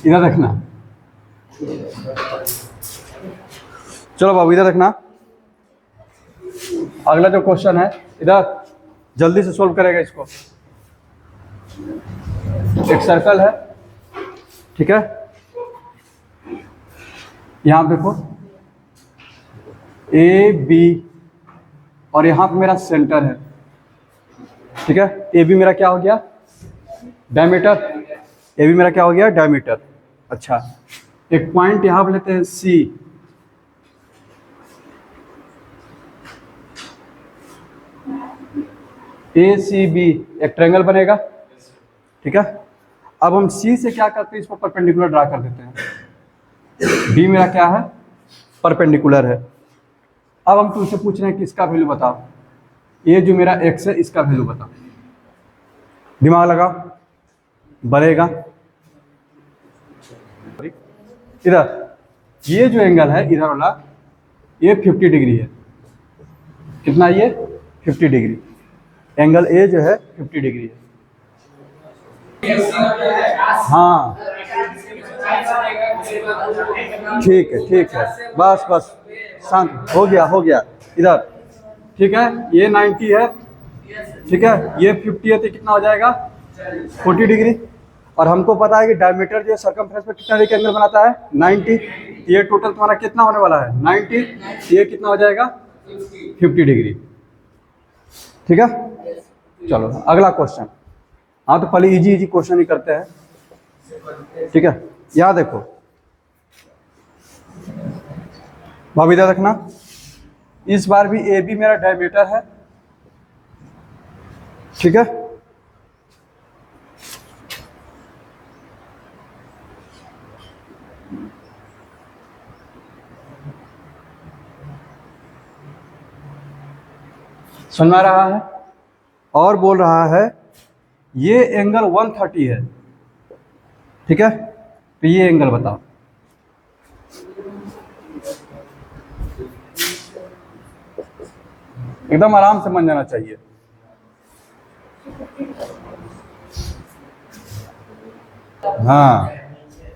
इधर रखना। चलो बाबू इधर रखना। अगला जो क्वेश्चन है इधर जल्दी से सोल्व करेगा इसको। एक सर्कल है, ठीक है, यहां देखो ए बी और यहां पे मेरा सेंटर है, ठीक है। ए बी मेरा क्या हो गया, डायमीटर। ए बी मेरा क्या हो गया, डायमीटर। अच्छा, एक पॉइंट यहां पे लेते हैं सी। ए सी बी एक ट्रायंगल बनेगा, ठीक है। अब हम सी से क्या करते हैं, इसको परपेंडिकुलर ड्रा कर देते हैं। बी मेरा क्या है, परपेंडिकुलर है। अब हम तुमसे पूछ रहे हैं कि इसका वैल्यू बताओ। ये जो मेरा एक्स है इसका वैल्यू बताओ। दिमाग लगाओ, बढ़ेगा। इधर ये जो एंगल है इधर वाला, ये 50 डिग्री है। कितना, ये 50 डिग्री। एंगल ए जो है 50 डिग्री है। हाँ ठीक है, ठीक है, बस बस शांत हो गया, हो गया। इधर ठीक है, ये 90 है, ठीक है, ये 50 है, तो कितना हो जाएगा 40 डिग्री। और हमको पता है कि डायमीटर जो सर्कमफ्रेंस पे कितना डिग्री एंगल बनाता है 90। ये टोटल तुम्हारा कितना होने वाला है 90, ये कितना हो जाएगा 50 डिग्री, ठीक है। चलो अगला क्वेश्चन। हाँ तो पहले इजी इजी क्वेश्चन ही करते हैं, ठीक है। यहाँ देखो भाभी इधर रखना। इस बार भी ए बी मेरा डायमीटर है, ठीक है। समझ में आ रहा है। और बोल रहा है ये एंगल 130 है, ठीक है। तो ये एंगल बताओ। एकदम आराम से मन जाना चाहिए। हाँ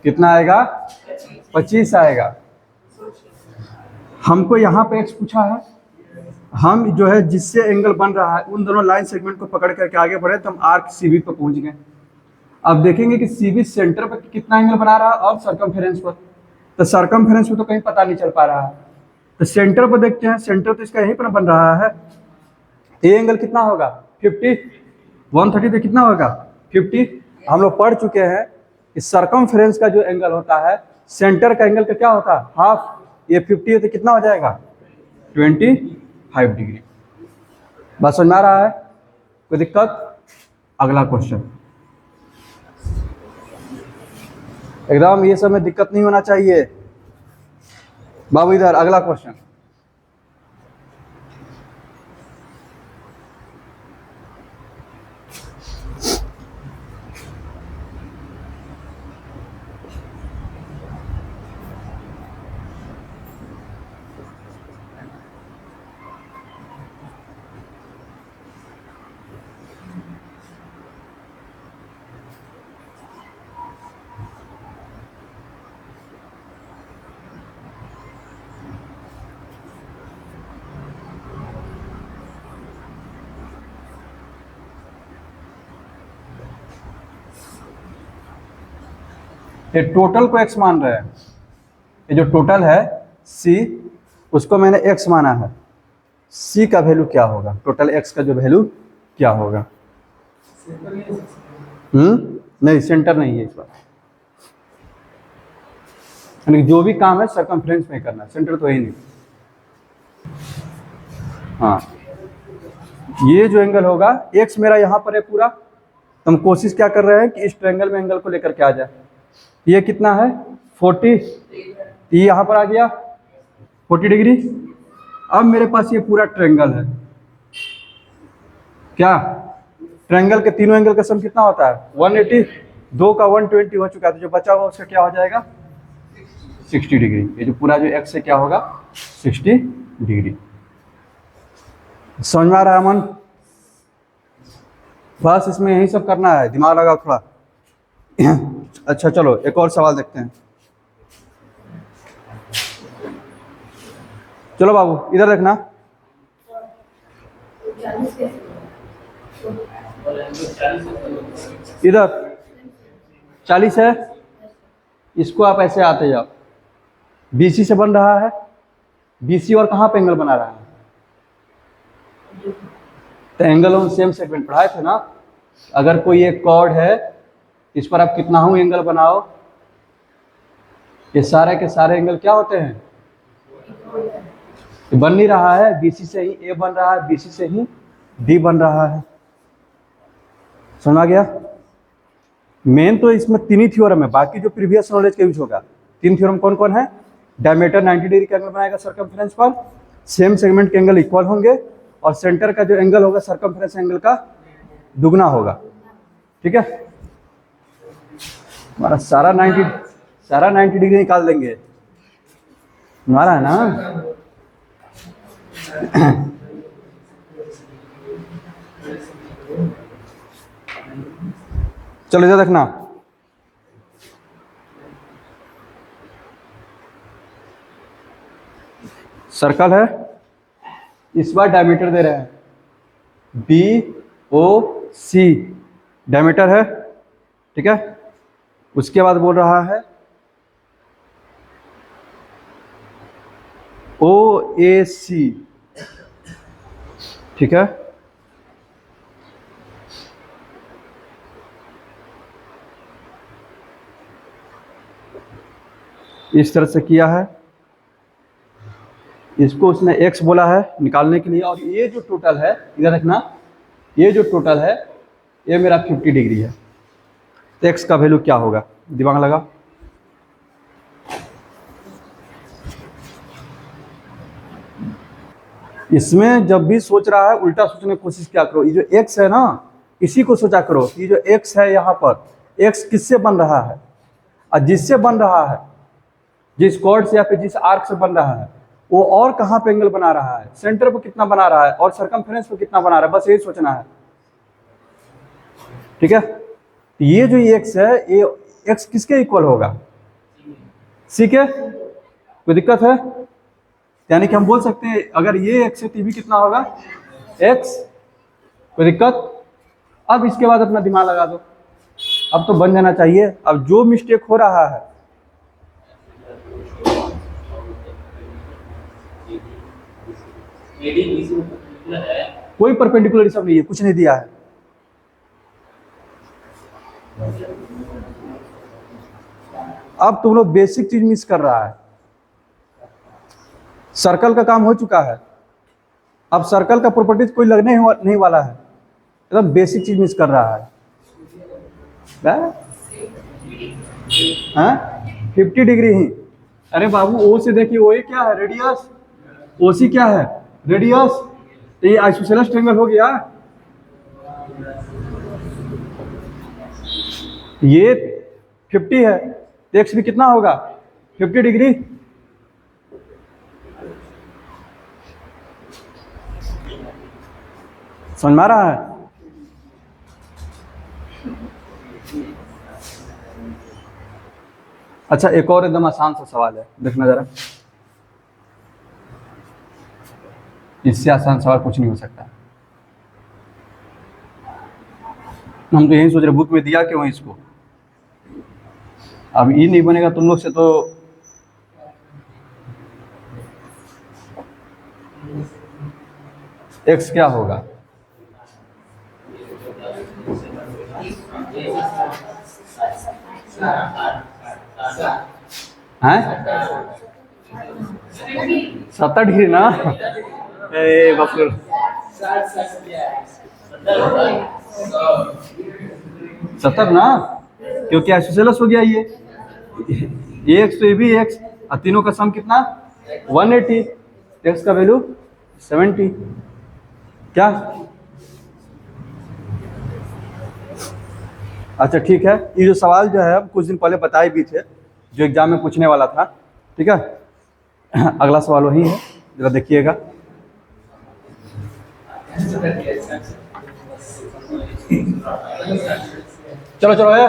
कितना आएगा, 25 आएगा। हमको यहाँ पे एक्स पूछा है, हम जो है जिससे एंगल बन रहा है उन दोनों लाइन सेगमेंट को पकड़ करके आगे बढ़े तो हम आर्क सीबी पर पहुंच गए। अब देखेंगे कि सीबी सेंटर पर कितना एंगल बना रहा है और सर्कमफेरेंस पर। तो सर्कमफेरेंस पर तो कहीं पता नहीं चल पा रहा है, तो सेंटर पर देखते हैं। सेंटर तो इसका यहीं पर बन रहा है। ये एंगल कितना होगा 50, 130 तो कितना होगा 50। हम लोग पढ़ चुके हैं कि सर्कमफेरेंस का जो एंगल होता है सेंटर का एंगल का क्या होता है हाफ। ये 50 है तो कितना हो जाएगा 25 डिग्री। बात समझ में आ रहा है, कोई दिक्कत। अगला क्वेश्चन, एकदम ये सब में दिक्कत नहीं होना चाहिए बाबू। इधर अगला क्वेश्चन। ये टोटल को x मान रहे हैं। ये जो टोटल है c, उसको मैंने x माना है। c का वैल्यू क्या होगा, टोटल x का जो वैल्यू क्या होगा। नहीं सेंटर नहीं है इस बार, यानी जो भी काम है सर्कमफ्रेंस में करना, सेंटर तो ही नहीं। हाँ ये जो एंगल होगा x मेरा यहाँ पर है पूरा, तो हम कोशिश क्या कर रहे हैं कि इस ट्रायंगल में एंगल को लेकर के आ जाए। ये कितना है 40, ये यहाँ पर आ गया 40 डिग्री। अब मेरे पास ये पूरा ट्रायंगल है, क्या ट्रायंगल के तीनों एंगल का सम कितना होता है 180, दो का 120 हो चुका है, तो जो बचा हुआ उसका क्या हो जाएगा 60 डिग्री। ये जो पूरा जो x है क्या होगा 60 डिग्री। समझ में आ रहा है अमन। बस इसमें यही सब करना है, दिमाग लगाओ थोड़ा। अच्छा चलो एक और सवाल देखते हैं। चलो बाबू इधर देखना, इधर 40 है, इसको आप ऐसे आते जाओ, बीसी से बन रहा है, बीसी और कहाँ पे एंगल बना रहा है? तो एंगल ऑन सेम सेगमेंट पढ़ाए थे ना। अगर कोई एक कॉर्ड है, इस पर आप कितना ही एंगल बनाओ, ये सारे के सारे एंगल क्या होते हैं? तो बन नहीं रहा है, बीसी से ही ए बन रहा है, बीसी से ही डी बन रहा है। समझ आ गया? मेन तो इसमें तीन ही थ्योरम है, बाकी जो प्रीवियस नॉलेज का यूज होगा। तीन थ्योरम कौन कौन है? डायमीटर 90 डिग्री का एंगल बनाएगा सर्कमफ्रेंस पर, सेम सेगमेंट के एंगल इक्वल होंगे, और सेंटर का जो एंगल होगा सर्कमफ्रेंस एंगल का दुगना होगा। ठीक है, हमारा सारा 90 डिग्री निकाल देंगे, हमारा है ना। चलो इधर देखना, सर्कल है, इस बार डायमीटर दे रहे हैं BOC, डायमीटर है। ठीक है, उसके बाद बोल रहा है OAC। ठीक है, इस तरह से किया है, इसको उसने x बोला है निकालने के लिए, और ये जो टोटल है इधर देखना, ये जो टोटल है ये मेरा 50 डिग्री है, तो x का वैल्यू क्या होगा? दिमाग लगा। इसमें जब भी सोच रहा है उल्टा सोचने की कोशिश क्या करो, ये जो x है ना, इसी को सोचा करो, ये जो x है यहाँ पर, x किससे बन रहा है? और जिससे बन रहा है, जिस कॉर्ड से या फिर जिस आर्क से बन रहा है, वो और कहाँ पे एंगल बना रहा है, सेंटर पर कितना बना रहा है, और सर्कमफ्रेंस पर कितना बना रहा है, बस यही सोचना है। ठीक है, ये जो x है, ये x किसके इक्वल होगा? C के। कोई दिक्कत है? यानी कि हम बोल सकते हैं अगर ये x है तो ये भी कितना होगा? x। कोई दिक्कत? अब इसके बाद अपना दिमाग लगा दो, अब तो बन जाना चाहिए। अब जो मिस्टेक हो रहा है, कोई परपेंडिकुलर सब नहीं है, कुछ नहीं दिया है। अब तुम लोग बेसिक चीज मिस कर रहा है। सर्कल का काम हो चुका है, अब सर्कल का प्रॉपर्टीज कोई लगने नहीं वाला है, एकदम बेसिक चीज मिस कर रहा है। 50 डिग्री ही। अरे बाबू ओ से देखिए, ओ क्या है? रेडियस। OC क्या है? रेडियस। तो ये आइसोसेलेस ट्रायंगल हो गया। ये 50 है, तो x भी कितना होगा? 50 डिग्री। समझ में आ रहा है? अच्छा एक और एकदम आसान सा सवाल है, देखना जरा, इससे आसान सवाल कुछ नहीं हो सकता। हम तो यही सोच रहे बुक में दिया क्यों है इसको। अब ये नहीं बनेगा तुम लोग से तो x क्या होगा? हैं 70 डिग्री ना? बाप 70 ना, क्योंकि आइसोसेलेस हो गया ये x तो ये भी x, और तीनों का सम कितना? 180, x का वैल्यू 70। क्या? अच्छा ठीक है, ये जो सवाल जो है कुछ दिन पहले बताए भी थे, जो एग्जाम में पूछने वाला था। ठीक है, अगला सवाल वही है, जरा देखिएगा। चलो चलो है,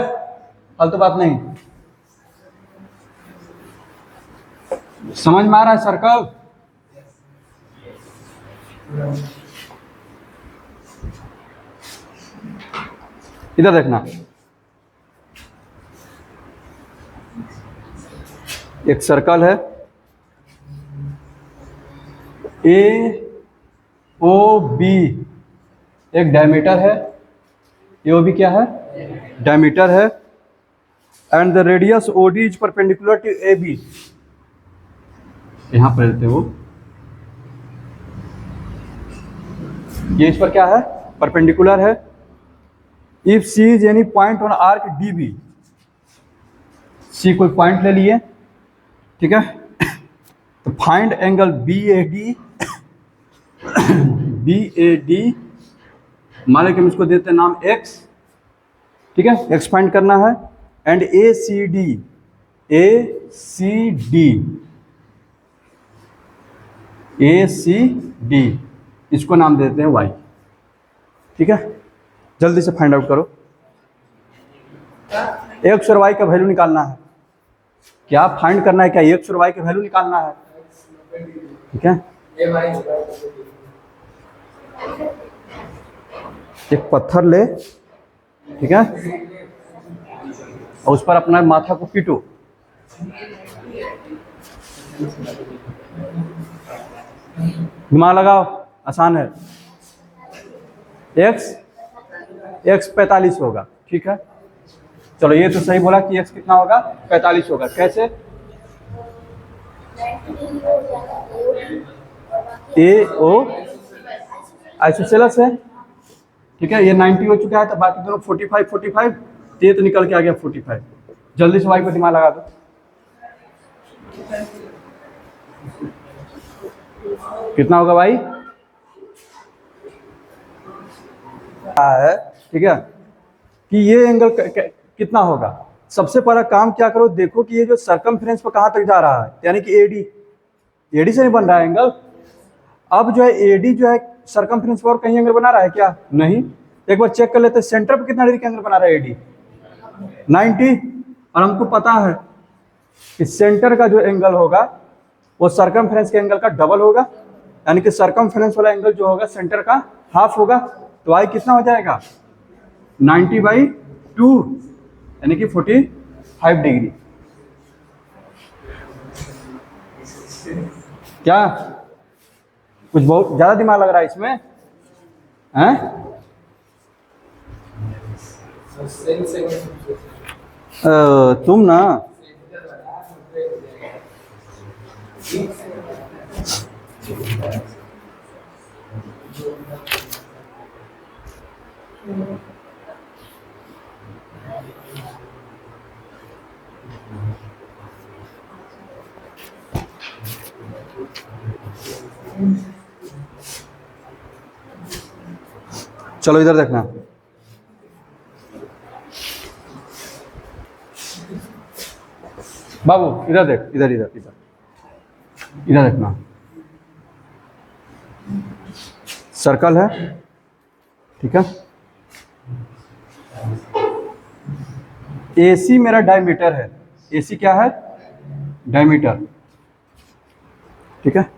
फालतू बात नहीं, समझ में आ रहा है सर्कल? इधर देखना, एक सर्कल है, ए ओ बी एक डायमीटर है, ए ओ बी क्या है? डायमीटर है, and the radius O D is perpendicular to A B. यहां पर रहते वो, ये इस पर क्या है? परपेंडिकुलर है। If C is any point on arc D B, C कोई पॉइंट ले लिए, ठीक है, तो find angle B A D, B A D, मान लो कि हम इसको देते हैं नाम एक्स, ठीक है, एक्स फाइंड करना है, and A C D, A C D, A C D, इसको नाम देते हैं वाई, ठीक है। जल्दी से फाइंड आउट करो, एक्स और वाई का वैल्यू निकालना है। क्या फाइंड करना है? क्या एक्स और वाई का वैल्यू निकालना है, ठीक है। एक पत्थर ले, ठीक है, और उस पर अपना माथा को पीटो, दिमाग लगाओ, आसान है। एक्स 45 होगा, ठीक है। चलो ये तो सही बोला कि एक्स कितना होगा? 45 होगा। कैसे? ए ओ आइसोसेलेस है, ठीक है, ये 90 हो चुका है, तो बाकी दोनों 45 तो ये तो निकल के आ गया 45। जल्दी से वाई को दिमाग लगा दो, कितना होगा भाई? है, ठीक है, कि ये एंगल कितना होगा। सबसे पहला काम क्या करो, देखो कि ये जो सर्कमफ्रेंस पर कहाँ तक जा रहा है, यानी कि एडी, एडी से नहीं बन रहा है एंगल। अब जो है एडी जो है सर्कमफ्रेंस पर और कहीं एंगल बना रहा है क्या? नहीं। एक बार चेक कर लेते हैं सेंटर पर कितना डिग्री का एंगल बना रहा है एडी? 90। और हमको पता है कि सेंटर का जो एंगल होगा वो सर्कमफ्रेंस के एंगल का डबल होगा, यानी कि सर्कमफ्रेंस वाला एंगल जो होगा सेंटर का हाफ होगा। तो आई कितना हो जाएगा? 90/2, यानी कि 45 डिग्री। क्या कुछ बहुत ज्यादा दिमाग लग रहा है इसमें? हैं? तुम ना चलो इधर देखना, बाबू इधर देख, इधर इधर इधर इधर देखना, सर्कल है, ठीक है, AC मेरा डायमीटर है, AC क्या है? डायमीटर, ठीक है।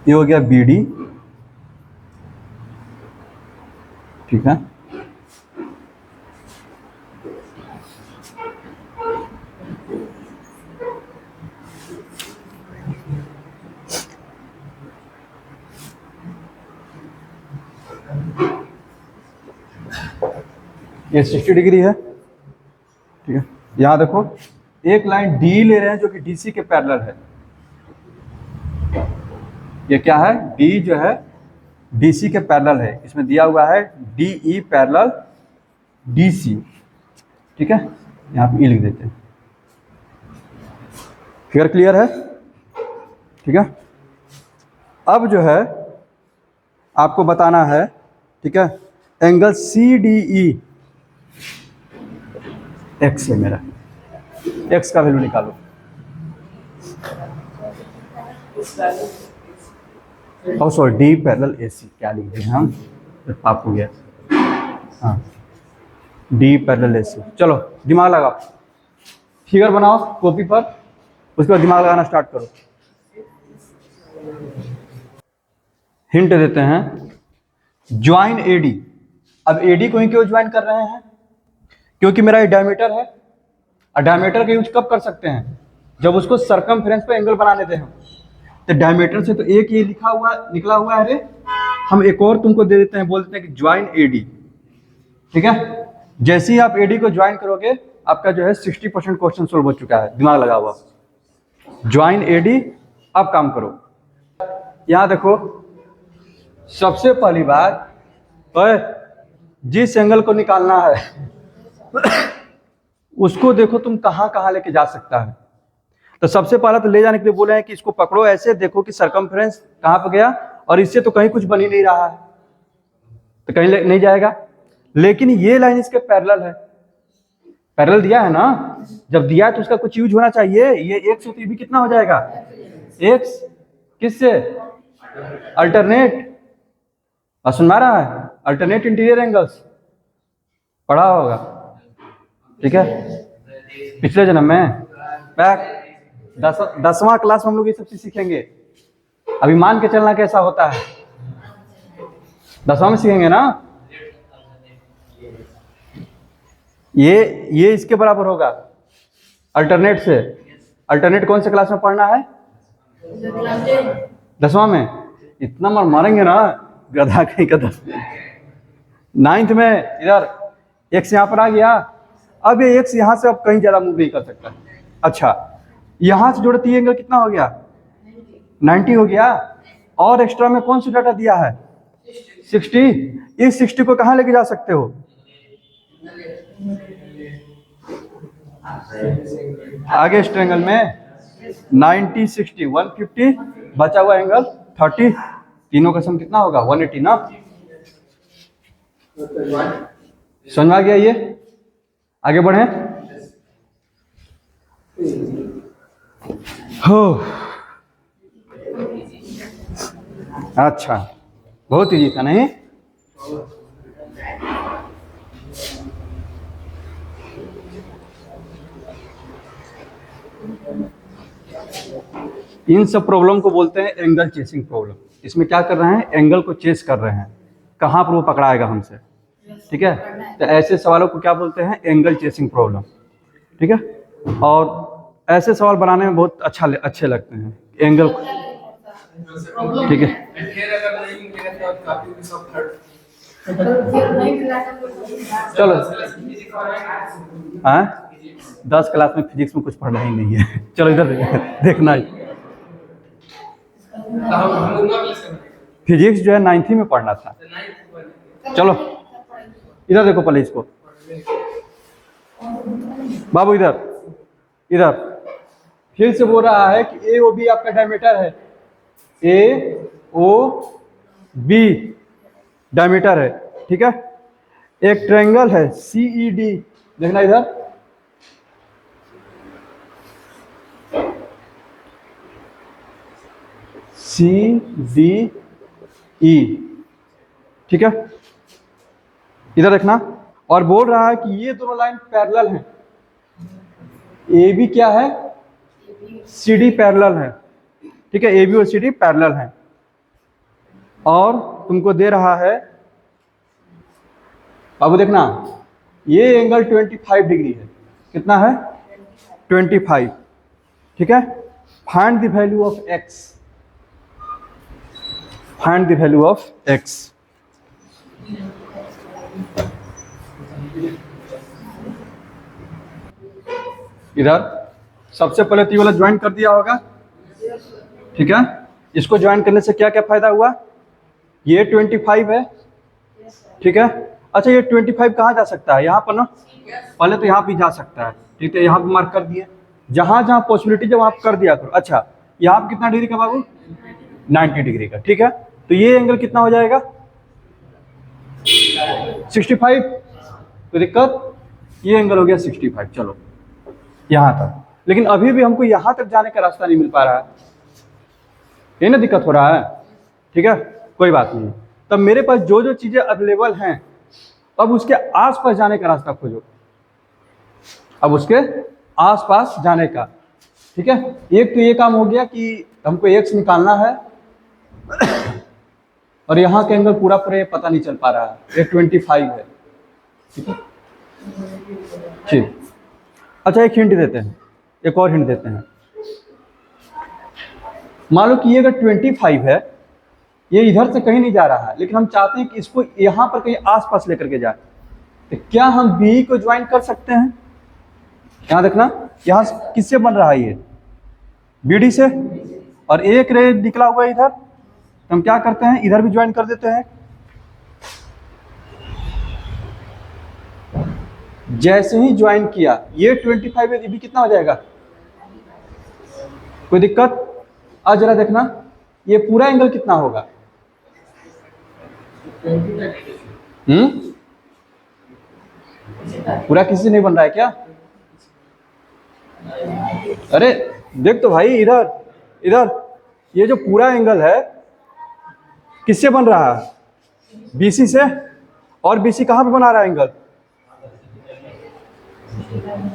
ये हो गया BD, ठीक है, ये 60 डिग्री है, ठीक है। यहाँ देखो एक लाइन D ले रहे हैं जो कि DC के पैरेलल है। ये क्या है? D जो है DC के पैरेलल है, इसमें दिया हुआ है DE पैरेलल DC, ठीक है, यहाँ पे E लिख देते हैं। फिगर क्लियर है, ठीक है। अब जो है आपको बताना है, ठीक है, एंगल CDE एक्स है मेरा, एक्स का वैल्यू निकालो। और सॉरी डी पैरेलल AC क्या लिख दिए हम, पाप हो गया। हाँ डी पैरेलल AC। चलो दिमाग लगाओ, फिगर बनाओ कॉपी पर, उसके बाद दिमाग लगाना स्टार्ट करो। हिंट देते हैं, ज्वाइन AD। अब AD को ही क्यों ज्वाइन कर रहे हैं, क्योंकि मेरा ये डायमीटर है, और डायमीटर का यूज कब कर सकते हैं, जब उसको सरकमफ्रेंस पे एंगल बनाने दें हम। तो डायमीटर से तो एक ये लिखा हुआ निकला हुआ है रे, हम एक और तुमको दे देते हैं, बोल देते हैं कि ज्वाइन AD। ठीक है, जैसे ही आप AD को ज्वाइन करोगे आपका जो है 60% क्वेश्चन सोल्व हो चुका है, दिमाग लगा हुआ। ज्वाइन AD, अब काम करो। यहां देखो, सबसे पहली बात, जिस एंगल को निकालना है उसको देखो तुम कहां कहां लेके जा सकता है। तो सबसे पहला तो ले जाने के लिए बोले हैं कि इसको पकड़ो ऐसे, देखो कि सरकमफ्रेंस कहां पे गया, और इससे तो कहीं कुछ बन ही नहीं रहा है, तो कहीं नहीं जाएगा। लेकिन ये लाइन इसके पैरेलल है, पैरेलल दिया है ना, जब दिया है तो उसका कुछ यूज होना चाहिए। ये x है तो ये भी कितना हो जाएगा, x किससे, अल्टरनेट, सुन में आ रहा है, अल्टरनेट इंटीरियर एंगल्स पढ़ा होगा। ठीक है, पिछले जन्म में बैक 10वां क्लास में हम लोग ये सब चीज सीखेंगे। अभी मान के चलना कैसा होता है, 10वां में सीखेंगे ना। ये इसके बराबर होगा अल्टरनेट से। अल्टरनेट कौन से क्लास में पढ़ना है, 10वां में। इतना मारेंगे ना गधा कहीं का 10 9th में। इधर x यहाँ पर आ गया, अब ये x यहाँ से अब कहीं ज्यादा मूव नहीं कर सकता। अच्छा, यहां से जोड़ती एंगल कितना हो गया, 90 हो गया, और एक्स्ट्रा में कौन सा डाटा दिया है, 60। इस 60 को कहां लेके जा सकते हो, आगे इस ट्रायंगल में 90 60 150, बचा हुआ एंगल 30, तीनों का सम कितना होगा 180 ना। समझ में आ गया ये, आगे बढ़े। हो अच्छा, बहुत इजी था नहीं। इन सब प्रॉब्लम को बोलते हैं एंगल चेसिंग प्रॉब्लम। इसमें क्या कर रहे हैं, एंगल को चेस कर रहे हैं, कहां पर वो पकड़ाएगा हमसे। ठीक है, तो ऐसे सवालों को क्या बोलते हैं, एंगल चेसिंग प्रॉब्लम। ठीक है, और ऐसे सवाल बनाने में बहुत अच्छे लगते हैं एंगल। ठीक है, चलो हाँ 10 क्लास में फिजिक्स में कुछ पढ़ना ही नहीं है। चलो इधर देखना ही, फिजिक्स जो है 9th में पढ़ना था। चलो इधर देखो पहले इसको, बाबू इधर इधर फिर से बोल रहा है कि AOB आपका डायमीटर है, AOB डायमीटर है। ठीक है, एक ट्रायंगल है CED, देखना इधर, CDE। ठीक है, इधर देखना, और बोल रहा है कि ये दोनों लाइन पैरेलल हैं। AB क्या है, CD पैरेलल है। ठीक है, AB और CD पैरेलल हैं, और तुमको दे रहा है, अब देखना ये एंगल 25 डिग्री है, कितना है 25। ठीक है, find the value of x, find the value of x। इधर सबसे पहले तो ये वाला ज्वाइन कर दिया होगा। ठीक है, इसको ज्वाइन करने से क्या क्या फायदा हुआ, ये 25 है। ठीक है, अच्छा ये 25 कहाँ जा सकता है, यहाँ पर ना, पहले तो यहाँ भी जा सकता है। ठीक है, यहाँ पे मार्क कर दिए, जहां जहां पॉसिबिलिटी जब आप कर दिया करो। अच्छा, यहाँ पे कितना डिग्री का बाबू, 90 डिग्री का। ठीक है, तो ये एंगल कितना हो जाएगा 65, तो दिक्कत, ये एंगल हो गया 65। चलो यहाँ तक, लेकिन अभी भी हमको यहाँ तक जाने का रास्ता नहीं मिल पा रहा है, ये ना दिक्कत हो रहा है। ठीक है, कोई बात नहीं। तब मेरे पास जो जो चीजें अवेलेबल हैं, अब उसके आसपास जाने का रास्ता खोजो, अब उसके आसपास जाने का। ठीक है, एक तो ये काम हो गया कि हमको x निकालना है और यहाँ के एंगल पूरा पूरा पता नहीं चल पा रहा है, ये 25 है। ठीक है, ठीक। अच्छा, एक हिंट देते हैं, एक और हिंट देते हैं। मान लो कि ये अगर 25 है, ये इधर से कहीं नहीं जा रहा है, लेकिन हम चाहते हैं कि इसको यहाँ पर कहीं आसपास लेकर के जाए, तो क्या हम बी को ज्वाइन कर सकते हैं? यहाँ देखना, यहाँ किससे बन रहा है ये? बीडी से, और एक रे निकला हुआ है इधर, तो हम क्या करते हैं, इधर भी ज्वाइन कर देते हैं। जैसे ही ज्वाइन किया, ये 25 है, ये भी कितना हो जाएगा? कोई दिक्कत? आज जरा देखना, ये पूरा एंगल कितना होगा? पूरा किसी से नहीं बन रहा है क्या? अरे देख तो भाई, इधर इधर ये जो पूरा एंगल है किससे बन रहा है? बीसी से। और बीसी कहां पे बना रहा है एंगल?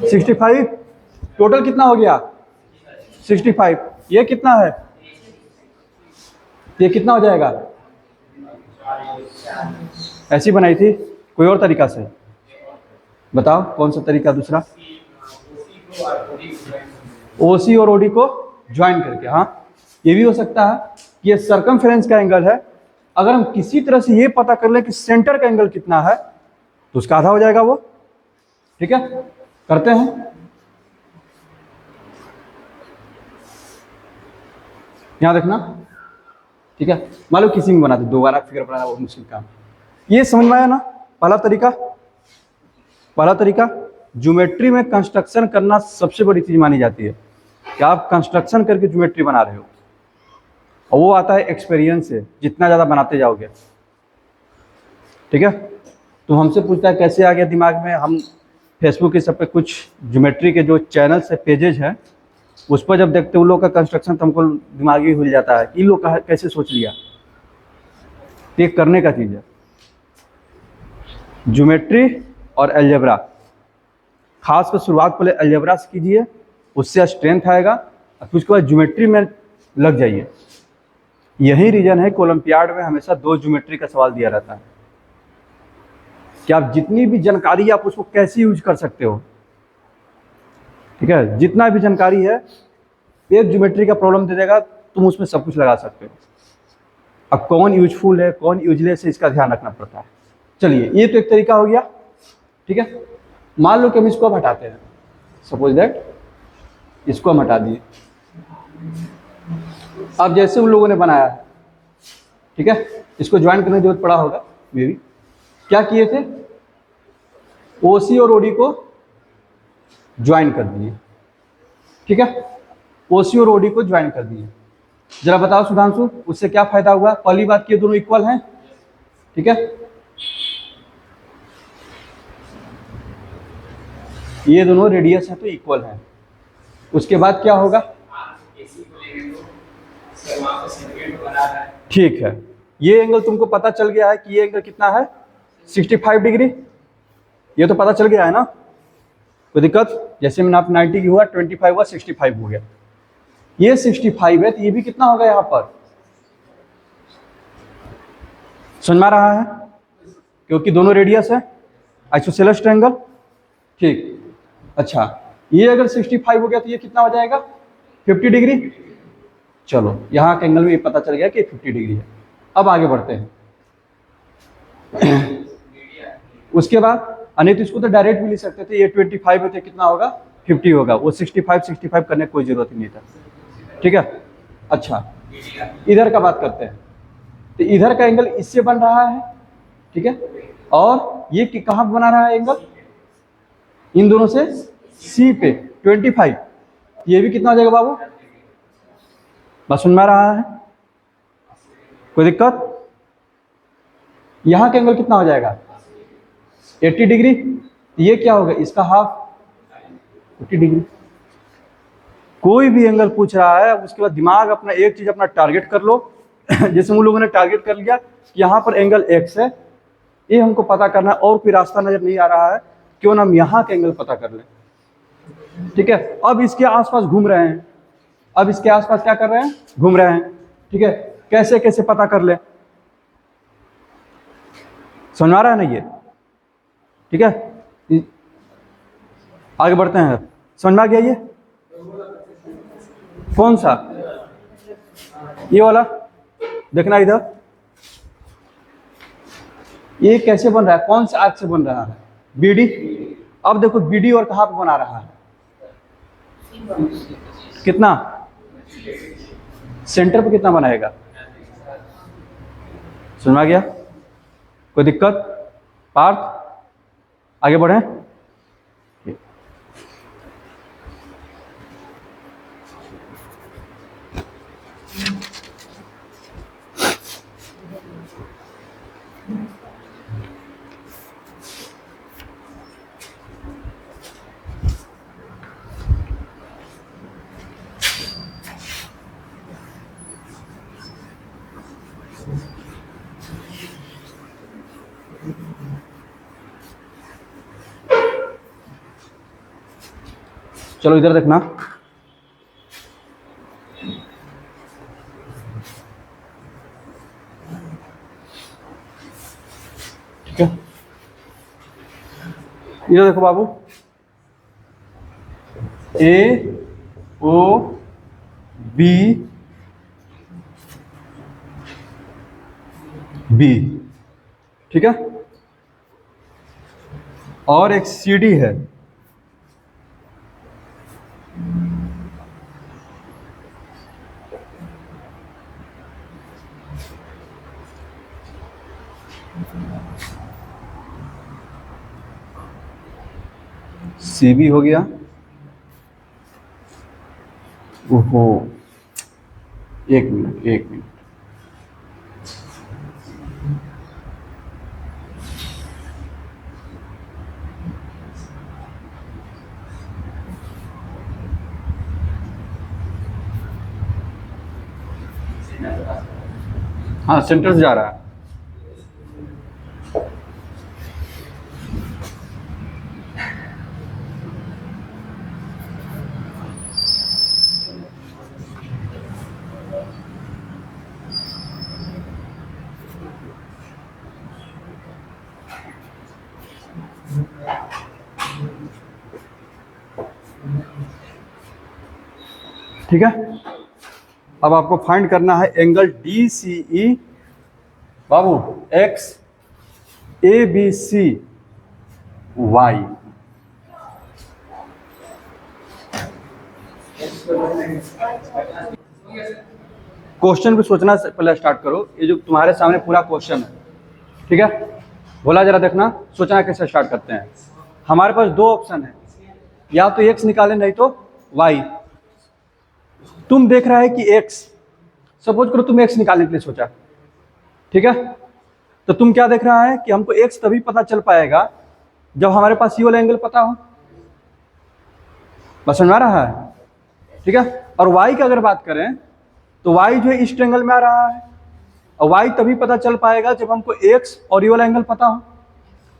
65। टोटल कितना हो गया? 65। ये कितना है? ये कितना हो जाएगा? ऐसी बनाई थी, कोई और तरीका से बताओ, कौन सा तरीका दूसरा? ओसी और ओडी को ज्वाइन करके। हाँ, ये भी हो सकता है कि ये सर्कमफेरेंस का एंगल है। अगर हम किसी तरह से ये पता कर ले कि सेंटर का एंगल कितना है, तो उसका आधा हो जाएगा वो। ठीक है, करते हैं। यहां देखना, ठीक है, मान लो किसी में बनाते, दोबारा फिगर बनाना बहुत मुश्किल काम। ये समझ में आया ना? पहला तरीका ज्योमेट्री में कंस्ट्रक्शन करना सबसे बड़ी चीज मानी जाती है कि आप कंस्ट्रक्शन करके ज्योमेट्री बना रहे हो, और वो आता है एक्सपीरियंस से, जितना ज़्यादा बनाते जाओगे। ठीक है, तो हमसे पूछता है कैसे आ गया दिमाग में। हम फेसबुक के सब पे कुछ ज्योमेट्री के जो चैनल से पेजेज हैं, उस पर जब देखते उन लोग का कंस्ट्रक्शन, तो हमको दिमाग ही हिल जाता है कि इन लोग का कैसे सोच लिया। ये करने का चीज़ है, ज्योमेट्री और अलजेब्रा। खास कर शुरुआत पहले अलजेब्रा से कीजिए, उससे स्ट्रेंथ आएगा, और फिर उसके बाद ज्योमेट्री में लग जाइए। यही रीजन है कि ओलंपियाड में हमेशा 2 ज्योमेट्री का सवाल दिया रहता है कि आप जितनी भी जानकारी आप उसको कैसे यूज कर सकते हो। ठीक है, जितना भी जानकारी है, एक ज्योमेट्री का प्रॉब्लम दे देगा, तुम उसमें सब कुछ लगा सकते हो। अब कौन यूजफुल है कौन यूजलेस है, इसका ध्यान रखना पड़ता है। चलिए, ये तो एक तरीका हो गया। ठीक है, मान लो कि हम इसको हटाते हैं, सपोज दैट इसको हम हटा दिए। अब जैसे उन लोगों ने बनाया है, ठीक है, इसको ज्वाइन करने की जरूरत पड़ा होगा मे बी। क्या किए थे? ओसी और ओडी को ज्वाइन कर दिए। ठीक है, ओसी और ओडी को ज्वाइन कर दिए। जरा बताओ सुधांशु, उससे क्या फायदा हुआ? पहली बात कि ये दोनों इक्वल हैं। ठीक है, ये दोनों रेडियस हैं तो इक्वल हैं। उसके बाद क्या होगा? ठीक है, ये एंगल तुमको पता चल गया है कि ये एंगल कितना है? 65 डिग्री। ये तो पता चल गया है ना? कोई दिक्कत? जैसे मैंने आप 90 की हुआ, 25 हुआ, 65 हो गया। ये 65 है, तो ये भी कितना होगा यहाँ पर? समझ में आ रहा है? क्योंकि दोनों रेडियस है, आइसोसेलेस ट्रायंगल। ठीक, अच्छा, ये अगर 65 हो गया तो ये कितना हो जाएगा? 50 डिग्री। चलो, यहाँ का एंगल में पता चल गया कि 50 डिग्री है। अब आगे बढ़ते हैं। उसके बाद नहीं तो इसको तो डायरेक्ट भी ले सकते थे, ये 25 है तो कितना होगा? 50 होगा। वो 65 करने की कोई जरूरत ही नहीं था। ठीक है, अच्छा, इधर का बात करते हैं। तो इधर का एंगल इससे बन रहा है, ठीक है, और ये कहाँ बना रहा है एंगल? इन दोनों से सी पे 25। ये भी कितना हो जाएगा बाबू? बस सुन में रहा है? कोई दिक्कत? यहां का एंगल कितना हो जाएगा? 80 डिग्री। ये क्या होगा? इसका हाफ, 50 डिग्री। कोई भी एंगल पूछ रहा है, उसके बाद दिमाग अपना एक चीज अपना टारगेट कर लो, जैसे हम लोगों ने टारगेट कर लिया कि यहाँ पर एंगल एक्स है, ये हमको पता करना है, और कोई रास्ता नजर नहीं आ रहा है, क्यों ना हम यहाँ के एंगल पता कर लें। ठीक है, अब इसके आसपास घूम रहे हैं, अब इसके आसपास क्या कर रहे हैं, घूम रहे हैं। ठीक है, कैसे कैसे पता कर ले, समझ आ रहा है ना ये। ठीक है, आगे बढ़ते हैं, समझ में आ गया ये कौन सा, ये वाला देखना इधर, ये कैसे बन रहा है, कौन से आर्क से बन रहा है, बीडी। अब देखो बीडी और कहां पे बना रहा है, कितना, सेंटर पे कितना बनाएगा, समझ आ गया, कोई दिक्कत पार्थ, आगे बढ़े। चलो इधर देखना, ठीक है, इधर देखो बाबू, ए ओ बी बी, ठीक है, और एक सी डी है, सी बी हो गया, ओहो एक मिनट एक मिनट, हाँ सेंटर से जा रहा है, ठीक है। अब आपको फाइंड करना है एंगल डी सी ई बाबू, X A B C Y. Question भी सोचना से पहले स्टार्ट करो, ये जो तुम्हारे सामने पूरा क्वेश्चन है, ठीक है, बोला जरा देखना, सोचना कैसे स्टार्ट करते हैं। हमारे पास दो ऑप्शन है, या तो एक्स निकालें नहीं तो वाई। तुम देख रहा है कि एक्स, सपोज करो तुम एक्स निकालने के लिए सोचा, ठीक है, तो तुम क्या देख रहा है कि हमको एक्स तभी पता चल पाएगा जब हमारे पास ये वाला एंगल पता हो, बस समझ आ रहा है, ठीक है। और वाई की अगर बात करें तो वाई जो है इस एंगल में आ रहा है, और वाई तभी पता चल पाएगा जब हमको एक्स और ये वाला एंगल पता हो,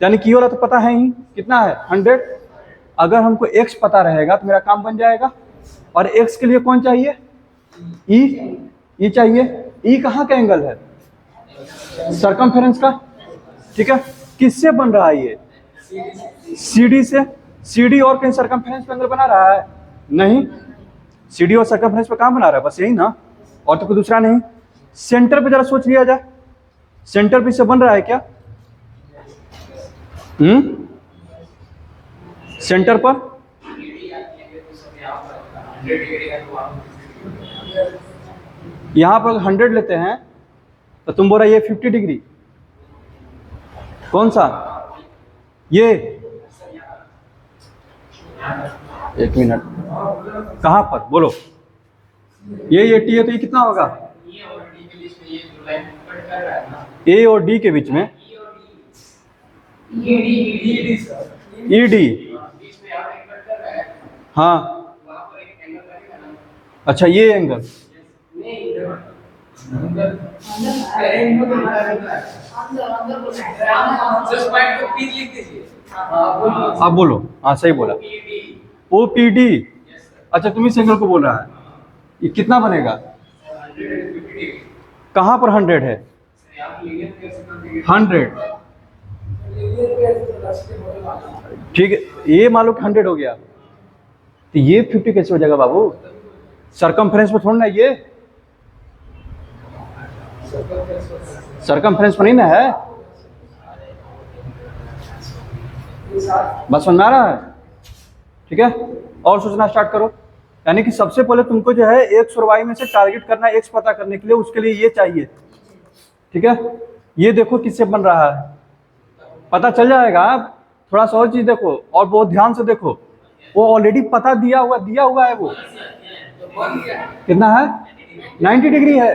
यानी कि ये वाला तो पता है ही, कितना है 100। अगर हमको एक्स पता रहेगा तो मेरा काम बन जाएगा, और एक्स के लिए कौन चाहिए, ई चाहिए। ई कहाँ का एंगल है, सर्कमफेरेंस का, ठीक है। किससे बन रहा है ये, सीडी से। सीडी और कहीं सर्कमफेरेंस पे एंगल बना रहा है, नहीं, सीडी और सर्कमफेरेंस पे कहाँ बना रहा है, बस यही ना, और तो कोई दूसरा नहीं। सेंटर पे जरा सोच लिया जाए, सेंटर पे से बन रहा है क्या, सेंटर पर यहां पर 100 लेते हैं तो तुम बोल रहा ये 50 डिग्री, कौन सा, ये, एक मिनट, कहां पर बोलो, ये 80 है तो ये कितना होगा, ए और डी के बीच में, ई डी, हाँ, अच्छा ये एंगल, जस्ट पॉइंट को पी लिख दीजिए। आप बोलो, हाँ सही बोला, OPD। अच्छा तुम इस एंगल को बोल रहा है, ये कितना बनेगा? कहाँ पर 100 है? 100, ठीक है, ये मान लो कि 100 हो गया, तो ये 50 कैसे हो जाएगा बाबू? सरकमफ्रेंस में थोड़ा ना, ये सरकमफ्रेंस पर नहीं ना है। बस समझ में आ रहा है? ठीक है, और सोचना स्टार्ट करो। यानी कि सबसे पहले तुमको जो है एक्स और वाई में से टारगेट करना है एक्स पता करने के लिए, उसके लिए ये चाहिए। ठीक है, ये देखो किससे बन रहा है, पता चल जाएगा। थोड़ा सा और चीज देखो, और बहुत ध्यान से देखो, वो ऑलरेडी पता दिया हुआ है। वो कितना है? 90 डिग्री है,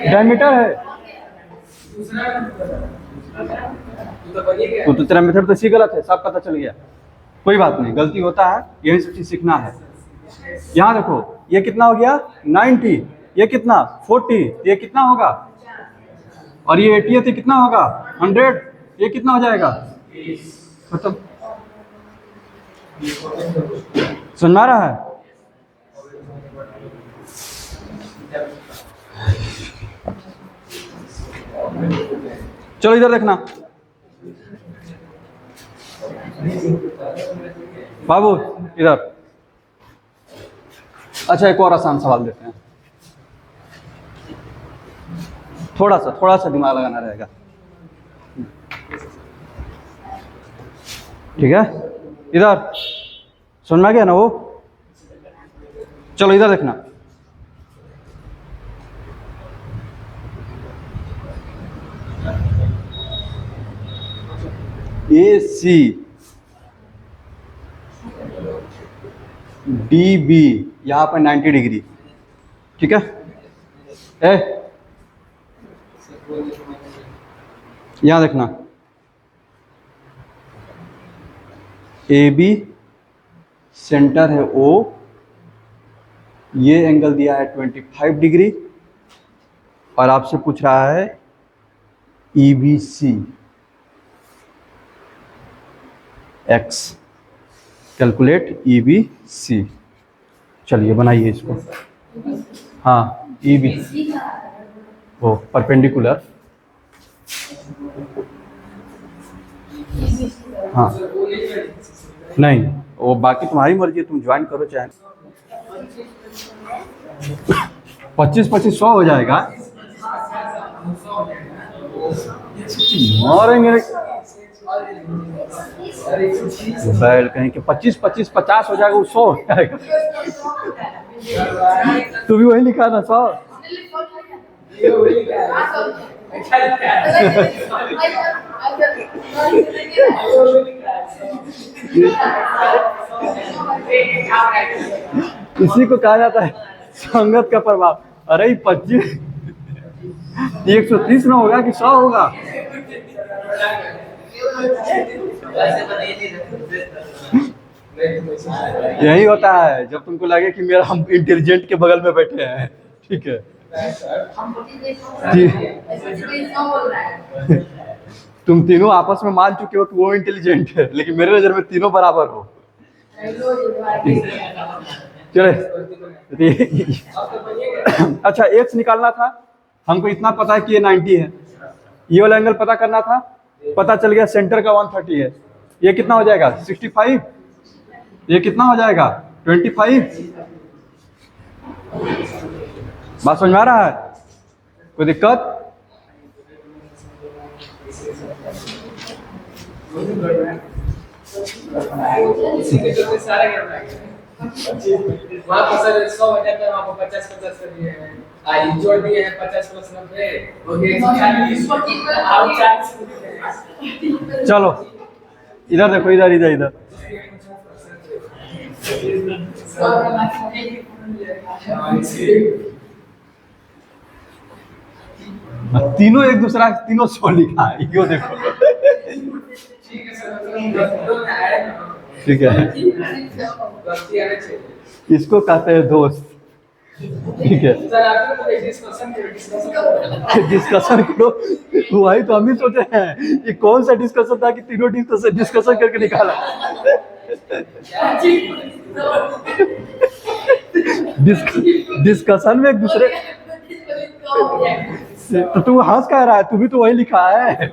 डायमीटर है। तो तेरा मेथड तो सी गलत है, सब पता चल गया। कोई बात नहीं, गलती होता है, यही सब चीज सीखना है। यहाँ देखो, ये कितना हो गया? 90, ये कितना? 40, ये कितना होगा? और ये 80 है तो कितना होगा? 100, ये कितना हो जाएगा? मतलब समझ में आ रहा है? चलो इधर देखना बाबू, इधर। अच्छा एक और आसान सवाल देते हैं, थोड़ा सा दिमाग लगाना रहेगा। ठीक है, इधर समझ में आ गया ना वो? चलो इधर देखना, AC DB यहाँ पर 90 डिग्री। ठीक है, यहाँ देखना, AB सेंटर है O, ये एंगल दिया है 25 डिग्री, और आपसे पूछ रहा है EBC X, कैलकुलेट EBC। चलिए बनाइए इसको। हाँ EB, वो परपेंडिकुलर, हाँ नहीं, वो बाकी तुम्हारी मर्जी है, तुम ज्वाइन करो चाहे। 25-25 100 हो जाएगा। मारेंगे बैल कहीं के 25-25 50 हो जाएगा, वो 100 हो जाएगा। तू भी वही लिखा ना 100। इसी को कहा जाता है संगत का प्रभाव। अरे 25 130 ना होगा कि 100 होगा? यही होता है जब तुमको लगे कि मेरा हम इंटेलिजेंट के बगल में बैठे हैं। ठीक है, तुम तीनों आपस में मान चुके हो कि वो इंटेलिजेंट है, लेकिन मेरे नजर में तीनों बराबर हो। चले अच्छा, एक्स निकालना था, हमको इतना पता है कि ये 90 है, ये वाला एंगल पता करना था, पता चल गया सेंटर का 130 है। ये कितना हो जाएगा? 65। ये कितना हो जाएगा? 25। बात समझ में आ रहा है? कोई दिक्कत? वहाँ पर सर 100 हो जाता है, वहाँ पर 50-50 कर दिए हैं, जोड़ दिए हैं 50 + 90 हो गया 140। चलो इधर देखो, इधर इधर इधर तीनों एक दूसरा, तीनों 100 लिखा है, यो देखो। ठीक है, इसको कहते हैं दोस्त। ठीक है, सर आपने तो डिस्कशन करो। डिस्कशन करो, वही तो हम भी सोचे हैं कि कौन सा डिस्कशन था कि तीनों डिस्कशन करके निकाला। डिस्कशन में एक दूसरे, तो तू हंस कह रहा है, तू भी तो वही लिखा है।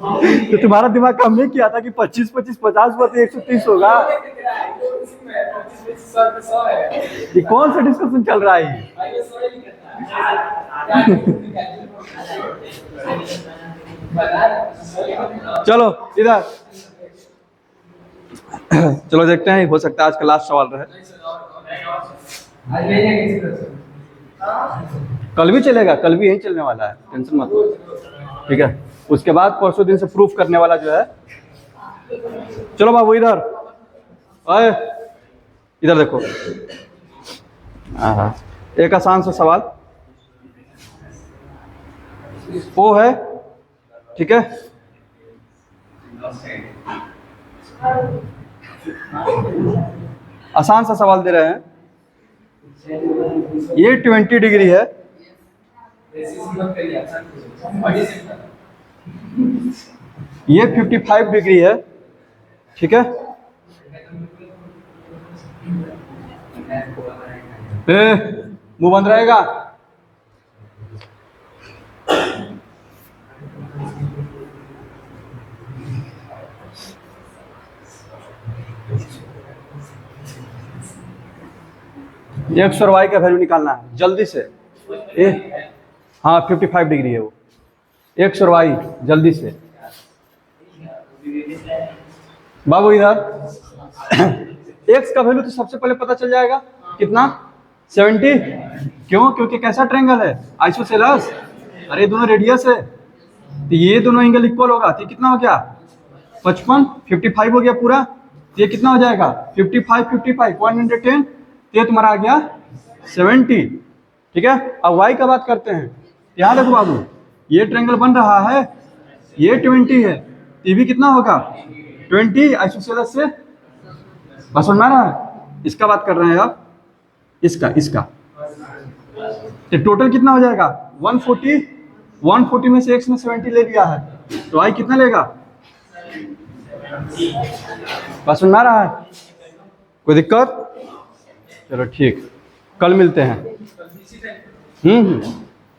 तो तुम्हारा दिमाग काम नहीं किया था कि 25 25 50 पर 130 होगा? ये कौन सा डिस्कशन चल रहा है? चलो इधर, चलो देखते हैं, हो सकता है आज का लास्ट सवाल रहे। कल भी चलेगा, कल भी यही चलने वाला है, टेंशन मत लो, ठीक है। उसके बाद परसों दिन से प्रूफ करने वाला जो है। चलो बाबू इधर, ओए इधर देखो। हाँ, एक आसान सा सवाल, ओ है, ठीक है, आसान सा सवाल दे रहे हैं। ये 20 डिग्री है, ये 55 डिग्री है, ठीक है। मुंह बंद रहेगा। एक्स और वाई का वैल्यू निकालना है जल्दी से। हाँ 55 डिग्री है वो, एक्स और वाई जल्दी से। बाबू इधर, एक्स का वैल्यू तो सबसे पहले पता चल जाएगा, कितना? 70। क्यों? क्योंकि कैसा ट्रायंगल है? आइसोसेलेस। अरे दोनों रेडियस है, तो ये दोनों एंगल इक्वल होगा, तो कितना हो गया? 55, 55 हो गया पूरा। तो ये कितना हो जाएगा? 55 55 110, तो ये तुम्हारा आ गया 70, ठीक है। अब वाई का बात करते हैं। यहाँ देखो बाबू, ये ट्रायंगल बन रहा है, ये 20 है, ये भी कितना होगा? 20 आइसोसेलेस से। बस समझ में आ रहा है? इसका बात कर रहे हैं आप, इसका तो टोटल कितना हो जाएगा? 140। 140 में से x ने 70 ले लिया है, तो y कितना लेगा? बस समझ में आ रहा है? कोई दिक्कत? चलो ठीक, कल मिलते हैं।